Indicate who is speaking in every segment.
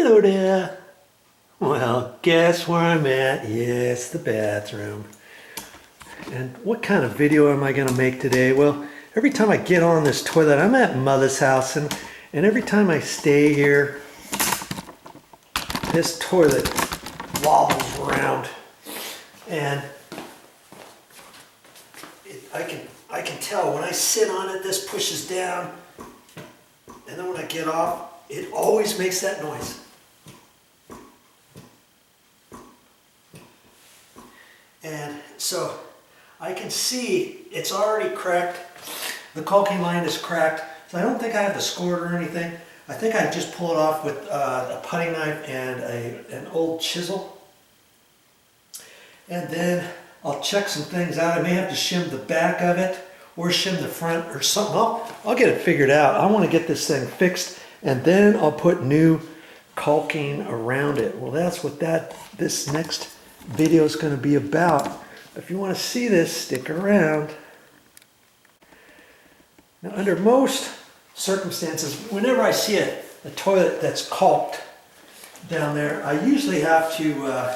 Speaker 1: Hello there. Well, guess where I'm at? Yes, the bathroom. And what kind of video am I going to make today? Well, every time I get on this toilet, I'm at Mother's house, and every time I stay here, this toilet wobbles around, and I can tell when I sit on it, this pushes down, and then when I get off, it always makes that noise. And so I can see it's already cracked. The caulking line is cracked. So I don't think I have to score it or anything. I think I just pull it off with a putty knife and an old chisel. And then I'll check some things out. I may have to shim the back of it or shim the front or something. I'll get it figured out. I want to get this thing fixed, and then I'll put new caulking around it. Well, that's what this next video is going to be about. If you want to see this, stick around. Now, under most circumstances, whenever I see a toilet that's caulked down there, I usually have to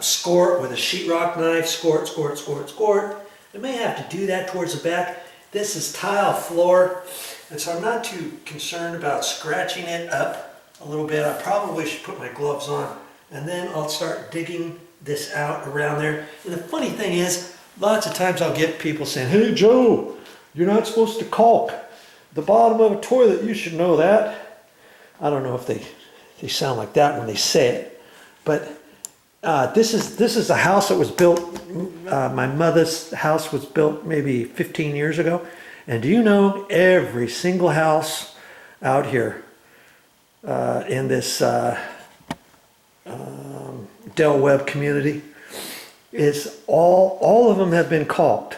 Speaker 1: score it with a sheetrock knife. Score it. I may have to do that towards the back. This is tile floor, and so I'm not too concerned about scratching it up a little bit. I probably should put my gloves on, and then I'll start digging this out around there. And the funny thing is, lots of times I'll get people saying, "Hey Joe, you're not supposed to caulk the bottom of a toilet. You should know that." I don't know if they sound like that when they say it, but this is a house that was built. My mother's house was built maybe 15 years ago, and do you know every single house out here in this Del Webb community is all of them have been caulked.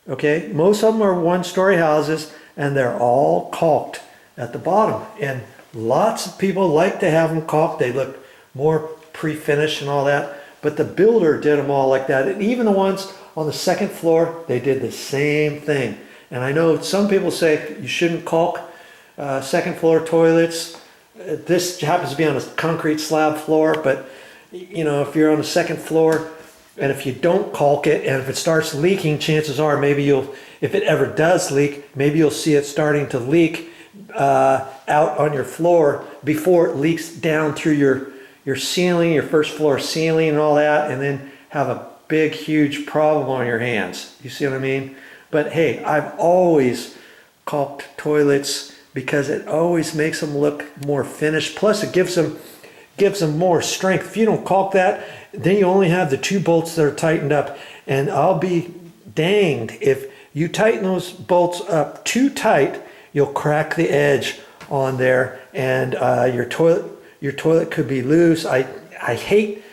Speaker 1: Okay, most of them are one-story houses, and they're all caulked at the bottom. And lots of people like to have them caulked. They look more pre-finished and all that. But the builder did them all like that. And even the ones on the second floor, they did the same thing. And I know some people say you shouldn't caulk second floor toilets. This happens to be on a concrete slab floor, but you know, if you're on the second floor, and if you don't caulk it, and if it starts leaking, chances are maybe if it ever does leak, maybe you'll see it starting to leak out on your floor before it leaks down through your ceiling, your first floor ceiling and all that, and then have a big, huge problem on your hands. You see what I mean? But hey, I've always caulked toilets because it always makes them look more finished. Plus it gives them more strength. If you don't caulk that, then you only have the two bolts that are tightened up. And I'll be danged if you tighten those bolts up too tight, you'll crack the edge on there, and your toilet could be loose. I hate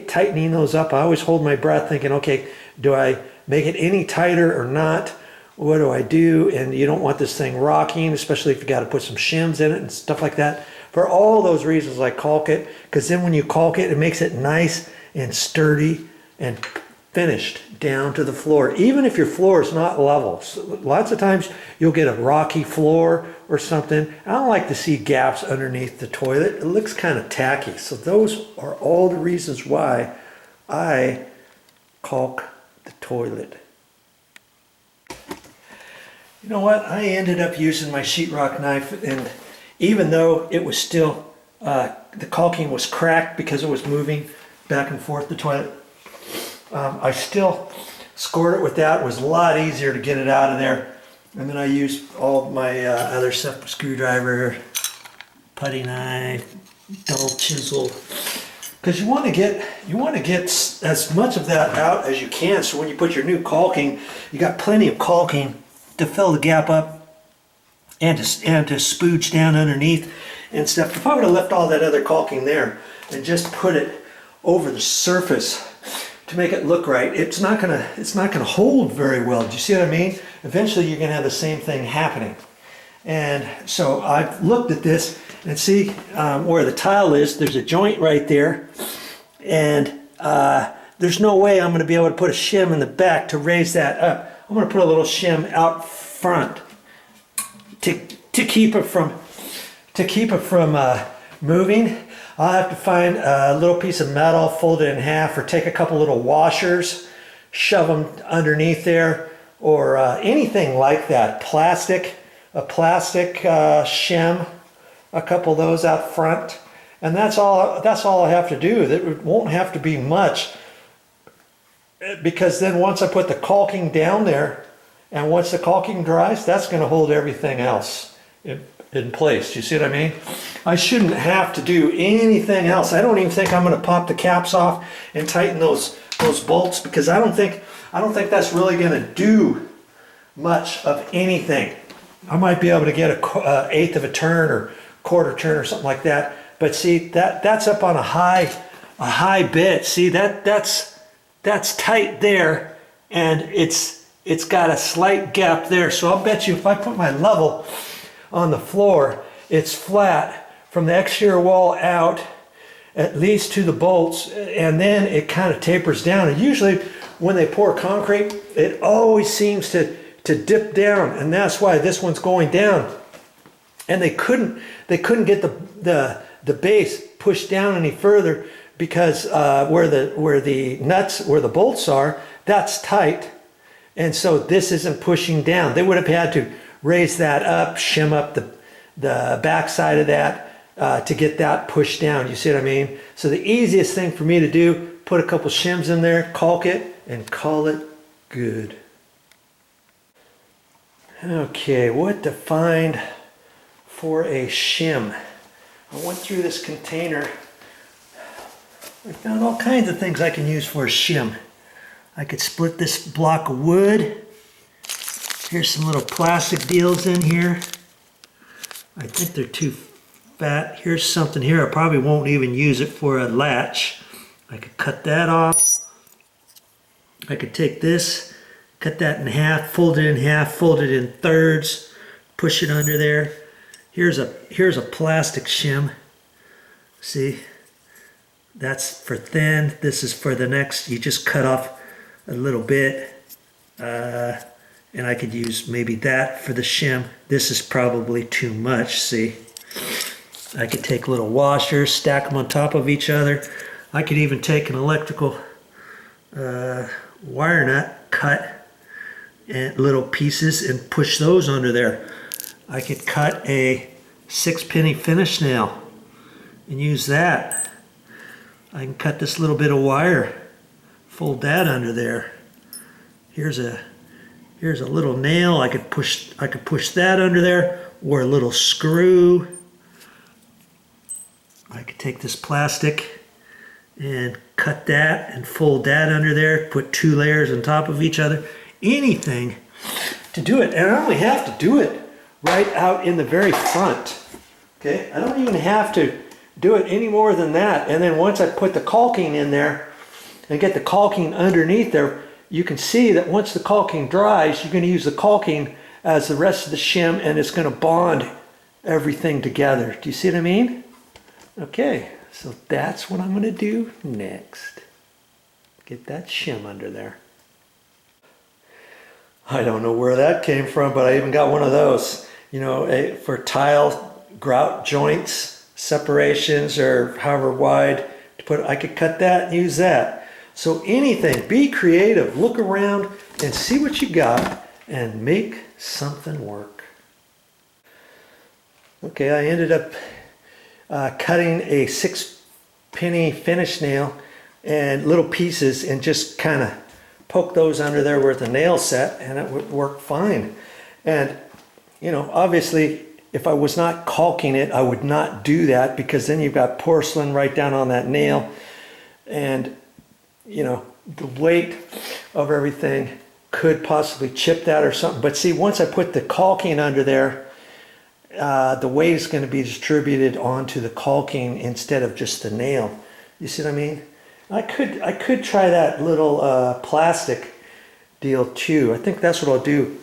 Speaker 1: tightening those up. I always hold my breath thinking, okay, do I make it any tighter or not? What do I do? And you don't want this thing rocking, especially if you got to put some shims in it and stuff like that. For all those reasons, I caulk it, because then when you caulk it, it makes it nice and sturdy and finished down to the floor, even if your floor is not level. So lots of times you'll get a rocky floor or something. I don't like to see gaps underneath the toilet. It looks kind of tacky. So those are all the reasons why I caulk the toilet. You know what? I ended up using my sheetrock knife, and even though it was still, the caulking was cracked because it was moving back and forth the toilet, I still scored it with that. It was a lot easier to get it out of there. And then I used all my other stuff, screwdriver, putty knife, dull chisel, because you want to get as much of that out as you can. So when you put your new caulking, you got plenty of caulking to fill the gap up and to spooge down underneath and stuff. If I would have left all that other caulking there and just put it over the surface to make it look right, it's not gonna hold very well. Do you see what I mean? Eventually you're gonna have the same thing happening. And so I've looked at this and see where the tile is. There's a joint right there, and there's no way I'm gonna be able to put a shim in the back to raise that up. I'm going to put a little shim out front to keep it from moving, I'll have to find a little piece of metal, fold it in half, or take a couple little washers, shove them underneath there, or anything like that. A plastic shim, a couple of those out front, and that's all I have to do. It won't have to be much, because then once I put the caulking down there, and once the caulking dries, that's going to hold everything else in place. Do you see what I mean? I shouldn't have to do anything else. I don't even think I'm going to pop the caps off and tighten those bolts, because I don't think that's really going to do much of anything. I might be able to get a eighth of a turn or quarter turn or something like that. But see, that's up on a high bit. See, that's tight there, and it's got a slight gap there. So I'll bet you if I put my level on the floor, it's flat from the exterior wall out at least to the bolts, and then it kind of tapers down. And usually when they pour concrete, it always seems to dip down, and that's why this one's going down. And they couldn't get the base pushed down any further, because where the bolts are, that's tight, and so this isn't pushing down. They would have had to raise that up, shim up the back side of that to get that pushed down. You see what I mean? So the easiest thing for me to do, put a couple shims in there, caulk it, and call it good. Okay, what to find for a shim? I went through this container. I found all kinds of things I can use for a shim. I could split this block of wood. Here's some little plastic deals in here. I think they're too fat. Here's something here. I probably won't even use it for a latch. I could cut that off. I could take this, cut that in half, fold it in half, fold it in thirds, push it under there. Here's a plastic shim. See, that's for thin. This is for the next. You just cut off a little bit, and I could use maybe that for the shim. This is probably too much. See, I could take little washers, stack them on top of each other. I could even take an electrical wire nut, cut and little pieces and push those under there. I could cut a 6-penny finish nail and use that. I can cut this little bit of wire, fold that under there. Here's a little nail. I could push that under there, or a little screw. I could take this plastic and cut that and fold that under there, put 2 layers on top of each other. Anything to do it, and I only have to do it right out in the very front. Okay, I don't even have to do it any more than that. And then once I put the caulking in there and get the caulking underneath there, you can see that once the caulking dries, you're going to use the caulking as the rest of the shim, and it's going to bond everything together. Do you see what I mean? Okay, so that's what I'm going to do next. Get that shim under there. I don't know where that came from, but I even got one of those, you know, for tile grout joints, separations, or however wide to put. I could cut that and use that. So anything, be creative, look around and see what you got and make something work. Okay, I ended up cutting a 6-penny finish nail and little pieces and just kind of poke those under there with a nail set, and it would work fine. And you know, obviously if I was not caulking it, I would not do that, because then you've got porcelain right down on that nail, and you know, the weight of everything could possibly chip that or something. But see, once I put the caulking under there, the weight is going to be distributed onto the caulking instead of just the nail. You see what I mean? I could try that little plastic deal too. I think that's what I'll do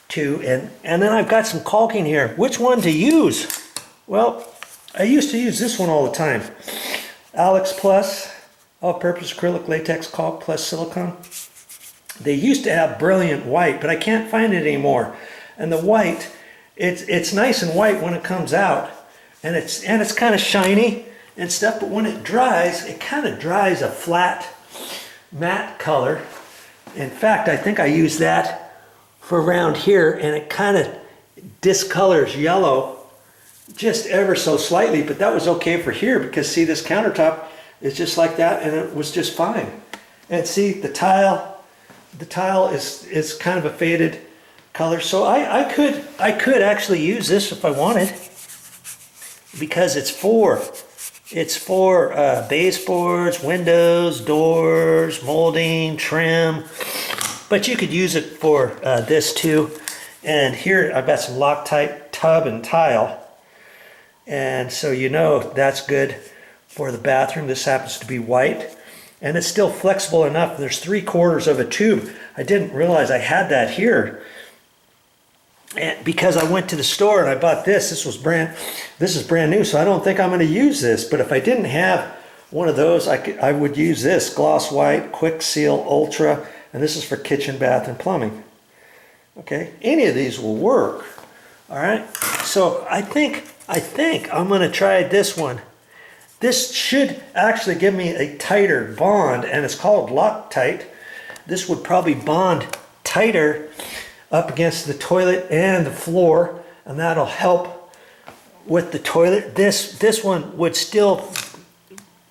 Speaker 1: too. And then I've got some caulking here. Which one to use? Well, I used to use this one all the time. Alex Plus, all-purpose acrylic latex caulk plus silicone. They used to have brilliant white, but I can't find it anymore. And the white, it's nice and white when it comes out, and it's kind of shiny and stuff, but when it dries, it kind of dries a flat matte color. In fact, I think I use that for around here, and it kind of discolors yellow just ever so slightly, but that was okay for here because see, this countertop is just like that, and it was just fine. And see, the tile is kind of a faded color, so I could actually use this if I wanted, because it's for baseboards, windows, doors, molding, trim, but you could use it for this too. And here I've got some Loctite tub and tile, and so you know that's good for the bathroom. This happens to be white, and it's still flexible enough. There's 3/4 of a tube. I didn't realize I had that here, and because I went to the store and I bought this. This is brand new, so I don't think I'm going to use this. But if I didn't have one of those, I would use this gloss white Quick Seal Ultra, and this is for kitchen, bath, and plumbing. Okay, any of these will work. All right, so I think I'm going to try this one. This should actually give me a tighter bond, and it's called Loctite. This would probably bond tighter up against the toilet and the floor, and that'll help with the toilet. This one would still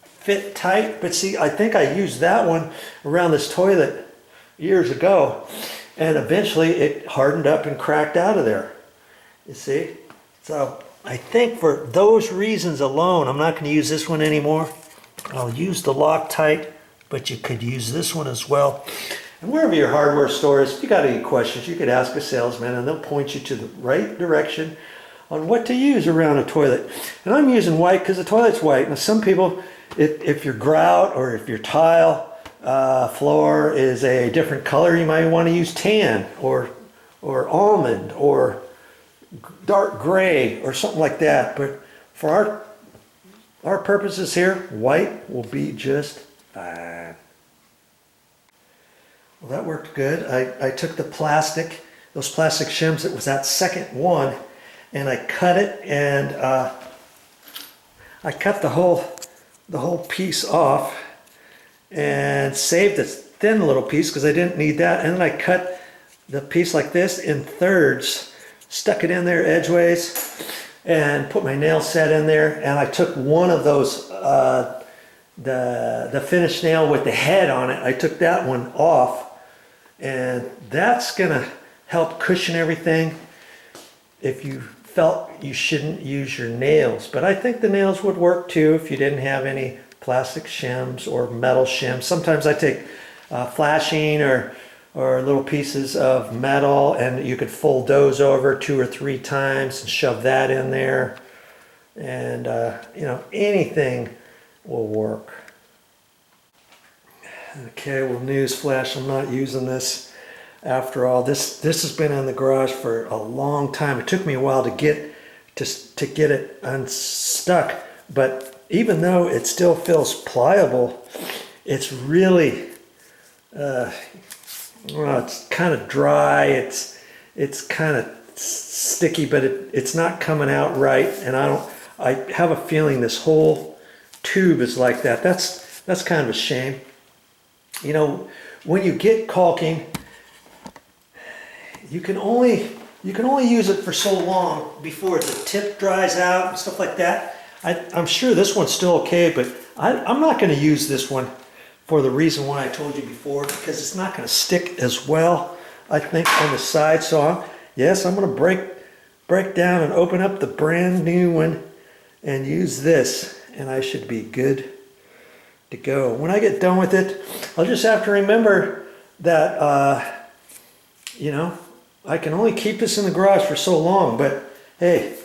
Speaker 1: fit tight, but see, I think I used that one around this toilet years ago, and eventually it hardened up and cracked out of there. You see? So I think for those reasons alone, I'm not going to use this one anymore. I'll use the Loctite, but you could use this one as well. And wherever your hardware store is, if you got any questions, you could ask a salesman, and they'll point you to the right direction on what to use around a toilet. And I'm using white because the toilet's white. Now some people, if your grout or if your tile floor is a different color, you might want to use tan or almond or dark gray or something like that. But for our purposes here, white will be just fine. Well, that worked good. I took those plastic shims, it was that second one, and I cut it, and I cut the whole piece off and saved this thin little piece because I didn't need that. And then I cut the piece like this in thirds, stuck it in there edgeways, and put my nail set in there. And I took one of those, the finished nail with the head on it, I took that one off, and that's gonna help cushion everything if you felt you shouldn't use your nails. But I think the nails would work too if you didn't have any plastic shims or metal shims. Sometimes I take flashing or little pieces of metal, and you could fold those over 2 or 3 times and shove that in there, and you know, anything will work. Okay, well, news flash, I'm not using this after all. This has been in the garage for a long time. It took me a while to get it unstuck, but even though it still feels pliable, it's really well, it's kind of dry, it's kind of sticky, but it's not coming out right, and I have a feeling this whole tube is like that. That's kind of a shame. You know, when you get caulking, you can only use it for so long before the tip dries out and stuff like that. I'm sure this one's still okay, but I'm not going to use this one for the reason why I told you before, because it's not going to stick as well, I think, on the side. So I'm going to break down and open up the brand new one and use this, and I should be good to go. When I get done with it, I'll just have to remember that, you know, I can only keep this in the garage for so long, but hey,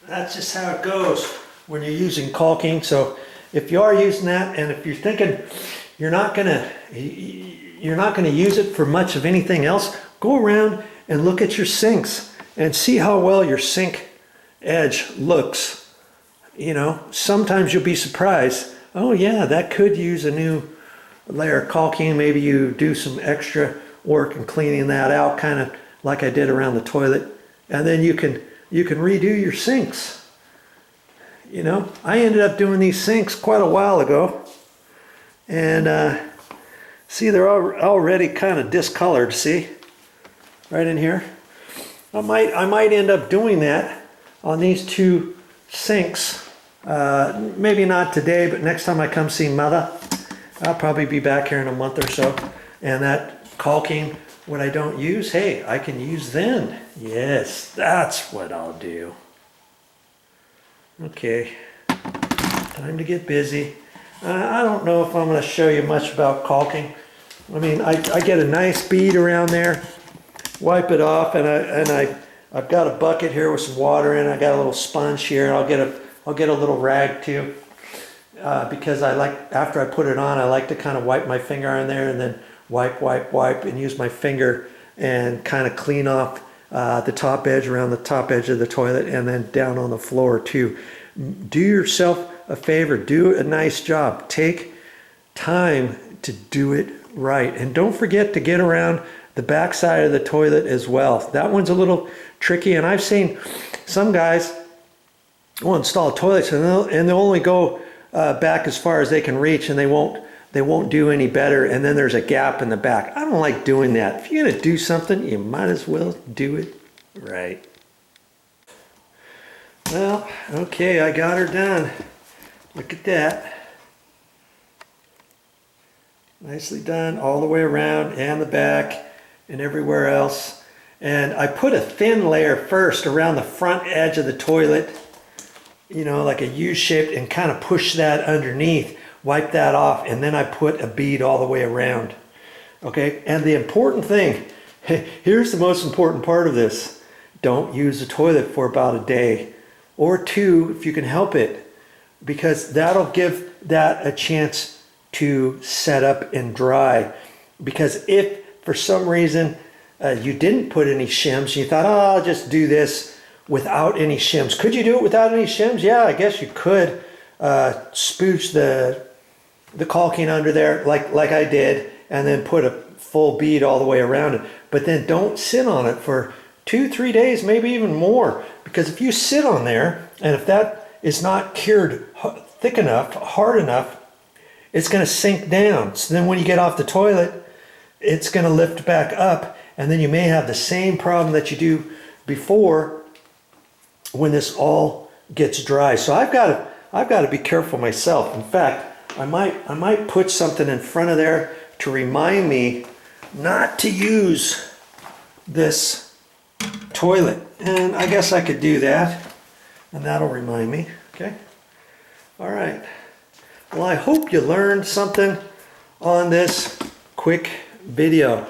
Speaker 1: that's just how it goes when you're using caulking. So if you are using that, and if you're thinking you're not gonna use it for much of anything else, go around and look at your sinks and see how well your sink edge looks. You know, sometimes you'll be surprised. Oh yeah, that could use a new layer of caulking. Maybe you do some extra work in cleaning that out, kind of like I did around the toilet. And then you can you can redo your sinks. You know, I ended up doing these sinks quite a while ago, and see, they're already kind of discolored, see? Right in here. I might end up doing that on these two sinks. Maybe not today, but next time I come see Motha, I'll probably be back here in a month or so. And that caulking, what I don't use, hey, I can use then. Yes, that's what I'll do. Okay, time to get busy. I don't know if I'm going to show you much about caulking. I mean, I get a nice bead around there, wipe it off, and I've got a bucket here with some water in it. I got a little sponge here, and I'll get a little rag too, because I like, after I put it on, I like to kind of wipe my finger on there and then wipe, and use my finger and kind of clean off the top edge, around the top edge of the toilet, and then down on the floor too. Do yourself a favor, do a nice job. Take time to do it right, and don't forget to get around the back side of the toilet as well. That one's a little tricky, and I've seen some guys will install toilets and they'll only go back as far as they can reach, and they won't do any better, and then there's a gap in the back. I don't like doing that. If you're gonna do something, you might as well do it right. Well, okay, I got her done. Look at that. Nicely done all the way around and the back and everywhere else. And I put a thin layer first around the front edge of the toilet, you know, like a U-shaped, and kind of push that underneath, wipe that off, and then I put a bead all the way around. Okay, and the important thing, here's the most important part of this. Don't use the toilet for about a day or two if you can help it, because that'll give that a chance to set up and dry. Because if for some reason you didn't put any shims, you thought, oh, I'll just do this without any shims. Could you do it without any shims? Yeah, I guess you could spooge the caulking under there like I did, and then put a full bead all the way around it. But then don't sit on it for 2-3 days, maybe even more, because if you sit on there and if that is not cured thick enough, hard enough, it's going to sink down. So then when you get off the toilet, it's going to lift back up, and then you may have the same problem that you do before when this all gets dry. So I've got to be careful myself. In fact, I might put something in front of there to remind me not to use this toilet. And I guess I could do that, and that'll remind me. Okay. All right. Well, I hope you learned something on this quick video.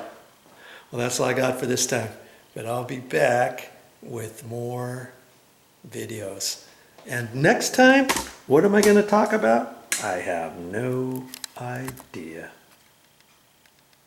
Speaker 1: Well, that's all I got for this time, but I'll be back with more videos. And next time, what am I going to talk about? I have no idea.